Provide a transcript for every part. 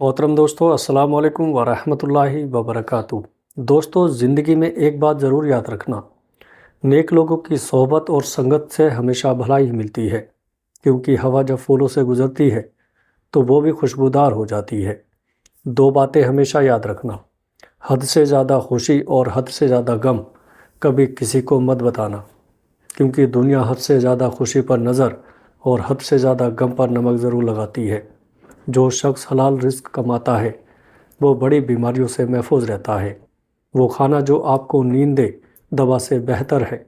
मोहतरम दोस्तों, अस्सलाम वालेकुम वरहमतुल्लाहि वबरकातुहू। दोस्तों, ज़िंदगी में एक बात ज़रूर याद रखना, नेक लोगों की सोहबत और संगत से हमेशा भलाई ही मिलती है। क्योंकि हवा जब फूलों से गुज़रती है तो वो भी खुशबूदार हो जाती है। दो बातें हमेशा याद रखना, हद से ज़्यादा खुशी और हद से ज़्यादा गम कभी किसी को मत बताना। क्योंकि दुनिया हद से ज़्यादा खुशी पर नज़र और हद से ज़्यादा गम पर नमक ज़रूर लगाती है। जो शख्स हलाल रिस्क कमाता है वो बड़ी बीमारियों से महफूज रहता है। वो खाना जो आपको नींद दे दवा से बेहतर है।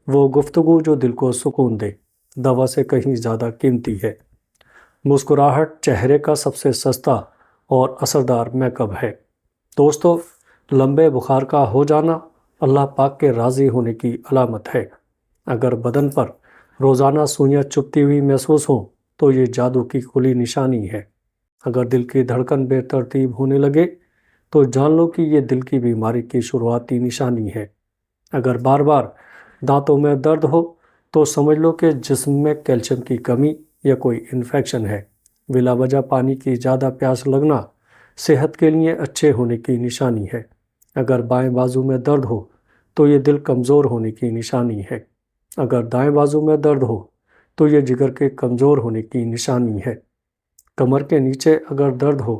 वो गुफ्तगू जो दिल को सुकून दे दवा से कहीं ज़्यादा कीमती है। मुस्कुराहट चेहरे का सबसे सस्ता और असरदार मेकअप है। दोस्तों, लंबे बुखार का हो जाना अल्लाह पाक के राज़ी होने की अलामत है। अगर बदन पर रोज़ाना सुइयां चुभती हुई महसूस हो तो ये जादू की खुली निशानी है। अगर दिल की धड़कन बेतरतीब होने लगे तो जान लो कि ये दिल की बीमारी की शुरुआती निशानी है। अगर बार बार दांतों में दर्द हो तो समझ लो कि जिस्म में कैल्शियम की कमी या कोई इन्फेक्शन है। बिला वजह पानी की ज़्यादा प्यास लगना सेहत के लिए अच्छे होने की निशानी है। अगर बाएं बाजू में दर्द हो तो ये दिल कमज़ोर होने की निशानी है। अगर दाएं बाजू में दर्द हो तो ये जिगर के कमज़ोर होने की निशानी है। कमर के नीचे अगर दर्द हो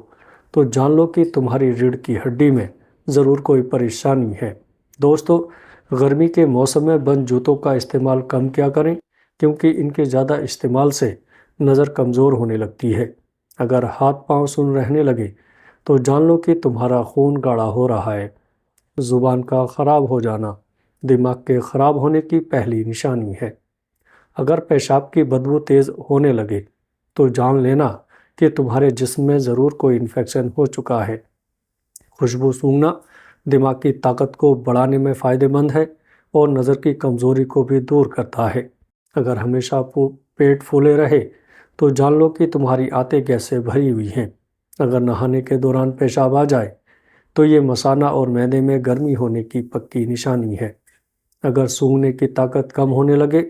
तो जान लो कि तुम्हारी रीढ़ की हड्डी में ज़रूर कोई परेशानी है। दोस्तों, गर्मी के मौसम में बंद जूतों का इस्तेमाल कम क्या करें, क्योंकि इनके ज़्यादा इस्तेमाल से नज़र कमज़ोर होने लगती है। अगर हाथ पांव सुन रहने लगे तो जान लो कि तुम्हारा खून गाढ़ा हो रहा है। ज़ुबान का ख़राब हो जाना दिमाग के ख़राब होने की पहली निशानी है। अगर पेशाब की बदबू तेज़ होने लगे तो जान लेना कि तुम्हारे जिस्म में ज़रूर कोई इन्फेक्शन हो चुका है। खुशबू सूंघना दिमाग की ताकत को बढ़ाने में फ़ायदेमंद है और नज़र की कमज़ोरी को भी दूर करता है। अगर हमेशा पेट फूले रहे तो जान लो कि तुम्हारी आंतें गैस से भरी हुई हैं। अगर नहाने के दौरान पेशाब आ जाए तो ये मसाना और मैदे में गर्मी होने की पक्की निशानी है। अगर सूंघने की ताकत कम होने लगे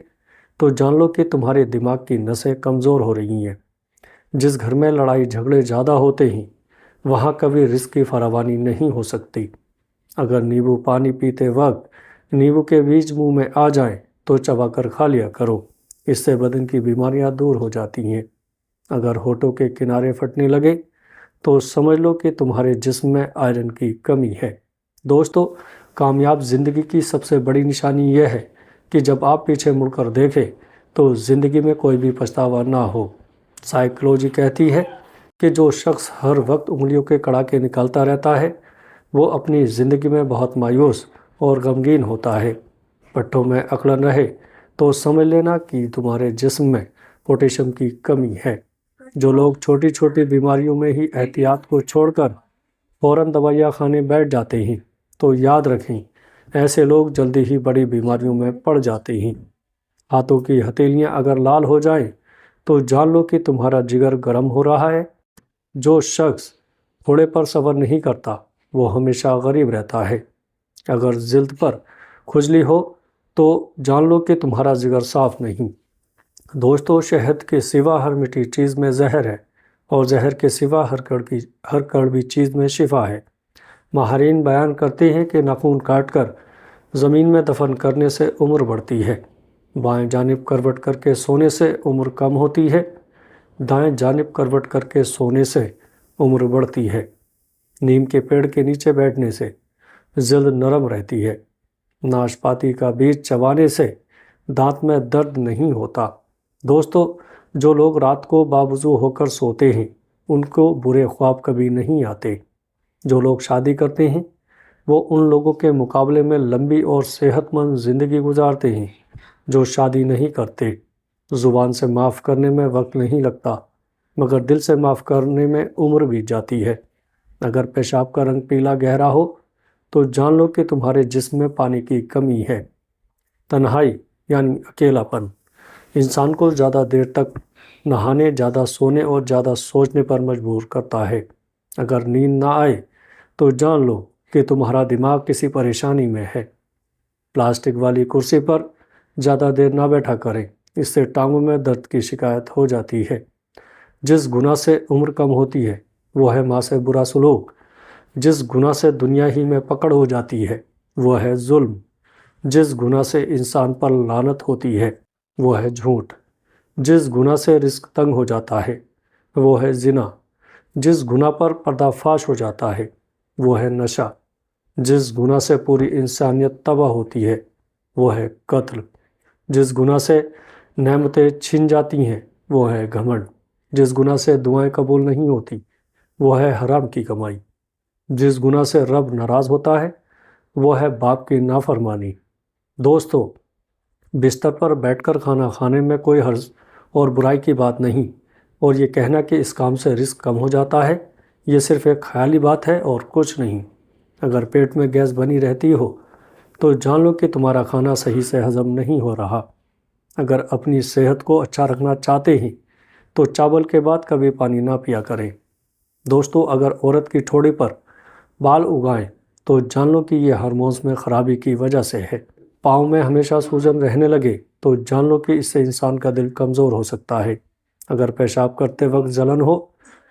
तो जान लो कि तुम्हारे दिमाग की नसें कमज़ोर हो रही हैं। जिस घर में लड़ाई झगड़े ज़्यादा होते हैं वहाँ कभी रिस्क की फरावानी नहीं हो सकती। अगर नींबू पानी पीते वक्त नींबू के बीज मुंह में आ जाएं तो चबाकर खा लिया करो, इससे बदन की बीमारियां दूर हो जाती हैं। अगर होठों के किनारे फटने लगे तो समझ लो कि तुम्हारे जिस्म में आयरन की कमी है। दोस्तों, कामयाब ज़िंदगी की सबसे बड़ी निशानी यह है कि जब आप पीछे मुड़कर देखें तो ज़िंदगी में कोई भी पछतावा ना हो। साइकोलॉजी कहती है कि जो शख्स हर वक्त उंगलियों के कड़ाके निकालता रहता है वो अपनी ज़िंदगी में बहुत मायूस और गमगीन होता है। पट्टों में अकड़न रहे तो समझ लेना कि तुम्हारे जिस्म में पोटेशियम की कमी है। जो लोग छोटी छोटी बीमारियों में ही एहतियात को छोड़कर फ़ौरन दवाइयाँ खाने बैठ जाते हैं तो याद रखें, ऐसे लोग जल्दी ही बड़ी बीमारियों में पड़ जाते हैं। हाथों की हथेलियाँ अगर लाल हो जाएं तो जान लो कि तुम्हारा जिगर गर्म हो रहा है। जो शख्स घोड़े पर सवार नहीं करता वो हमेशा गरीब रहता है। अगर जिल्द पर खुजली हो तो जान लो कि तुम्हारा जिगर साफ नहीं। दोस्तों, शहद के सिवा हर मीठी चीज़ में जहर है और जहर के सिवा हर कड़वी चीज़ में शिफा है। माहरीन बयान करते हैं कि नाखून काटकर ज़मीन में दफन करने से उम्र बढ़ती है। बाएं जानिब करवट करके सोने से उम्र कम होती है। दाएं जानिब करवट करके सोने से उम्र बढ़ती है। नीम के पेड़ के नीचे बैठने से जल्द नरम रहती है। नाशपाती का बीज चबाने से दांत में दर्द नहीं होता। दोस्तों, जो लोग रात को बावजू होकर सोते हैं उनको बुरे ख्वाब कभी नहीं आते। जो लोग शादी करते हैं वो उन लोगों के मुकाबले में लंबी और सेहतमंद ज़िंदगी गुजारते हैं जो शादी नहीं करते। ज़ुबान से माफ़ करने में वक्त नहीं लगता मगर दिल से माफ़ करने में उम्र बीत जाती है। अगर पेशाब का रंग पीला गहरा हो तो जान लो कि तुम्हारे जिस्म में पानी की कमी है। तन्हाई यानी अकेलापन इंसान को ज़्यादा देर तक नहाने, ज़्यादा सोने और ज़्यादा सोचने पर मजबूर करता है। अगर नींद ना आए तो जान लो कि तुम्हारा दिमाग किसी परेशानी में है। प्लास्टिक वाली कुर्सी पर ज़्यादा देर ना बैठा करें, इससे टांगों में दर्द की शिकायत हो जाती है। जिस गुनाह से उम्र कम होती है وہ ہے माँ से बुरा सलूक। जिस गुनाह से दुनिया ही में पकड़ हो जाती है वो है जुल्म। जिस गुनाह से इंसान पर लानत होती है वो है झूठ। जिस गुनाह से रिस्क तंग हो जाता है वो है जिना। जिस गुनाह पर पर्दाफाश हो जाता है वो है नशा। जिस गुनाह से पूरी इंसानियत तबाह होती है वो है कत्ल। जिस गुनाह से नेमतें छिन जाती हैं वो है घमंड। जिस गुनाह से दुआएं कबूल नहीं होती वो है हराम की कमाई। जिस गुनाह से रब नाराज़ होता है वो है बाप की नाफरमानी। दोस्तों, बिस्तर पर बैठकर खाना खाने में कोई हर्ज और बुराई की बात नहीं, और ये कहना कि इस काम से रिस्क कम हो जाता है, ये सिर्फ़ एक ख्याली बात है और कुछ नहीं। अगर पेट में गैस बनी रहती हो तो जान लो कि तुम्हारा खाना सही से हज़म नहीं हो रहा। अगर अपनी सेहत को अच्छा रखना चाहते हैं तो चावल के बाद कभी पानी ना पिया करें। दोस्तों, अगर औरत की ठोड़ी पर बाल उगाएं तो जान लो कि ये हार्मोन्स में ख़राबी की वजह से है। पाँव में हमेशा सूजन रहने लगे तो जान लो कि इससे इंसान का दिल कमज़ोर हो सकता है। अगर पेशाब करते वक्त जलन हो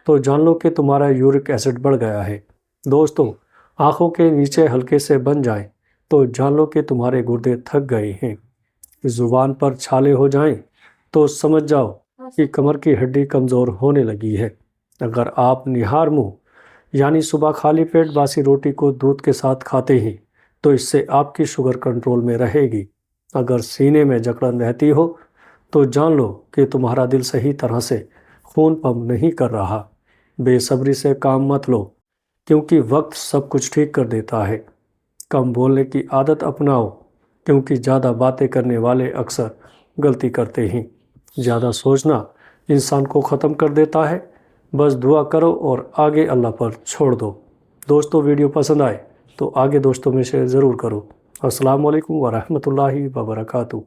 तो जान लो कि तुम्हारा यूरिक एसिड बढ़ गया है। दोस्तों, आँखों के नीचे हल्के से बन जाएं तो जान लो कि तुम्हारे गुर्दे थक गए हैं। ज़ुबान पर छाले हो जाएं तो समझ जाओ कि कमर की हड्डी कमज़ोर होने लगी है। अगर आप निहार मुँह यानी सुबह खाली पेट बासी रोटी को दूध के साथ खाते हैं तो इससे आपकी शुगर कंट्रोल में रहेगी। अगर सीने में जकड़न रहती हो तो जान लो कि तुम्हारा दिल सही तरह से खून पंप नहीं कर रहा। बेसब्री से काम मत लो क्योंकि वक्त सब कुछ ठीक कर देता है। कम बोलने की आदत अपनाओ क्योंकि ज़्यादा बातें करने वाले अक्सर गलती करते हैं। ज़्यादा सोचना इंसान को ख़त्म कर देता है। बस दुआ करो और आगे अल्लाह पर छोड़ दो। दोस्तों, वीडियो पसंद आए तो आगे दोस्तों में शेयर ज़रूर करो। अस्सलाम वालेकुम व रहमतुल्लाहि व बरकातुहू।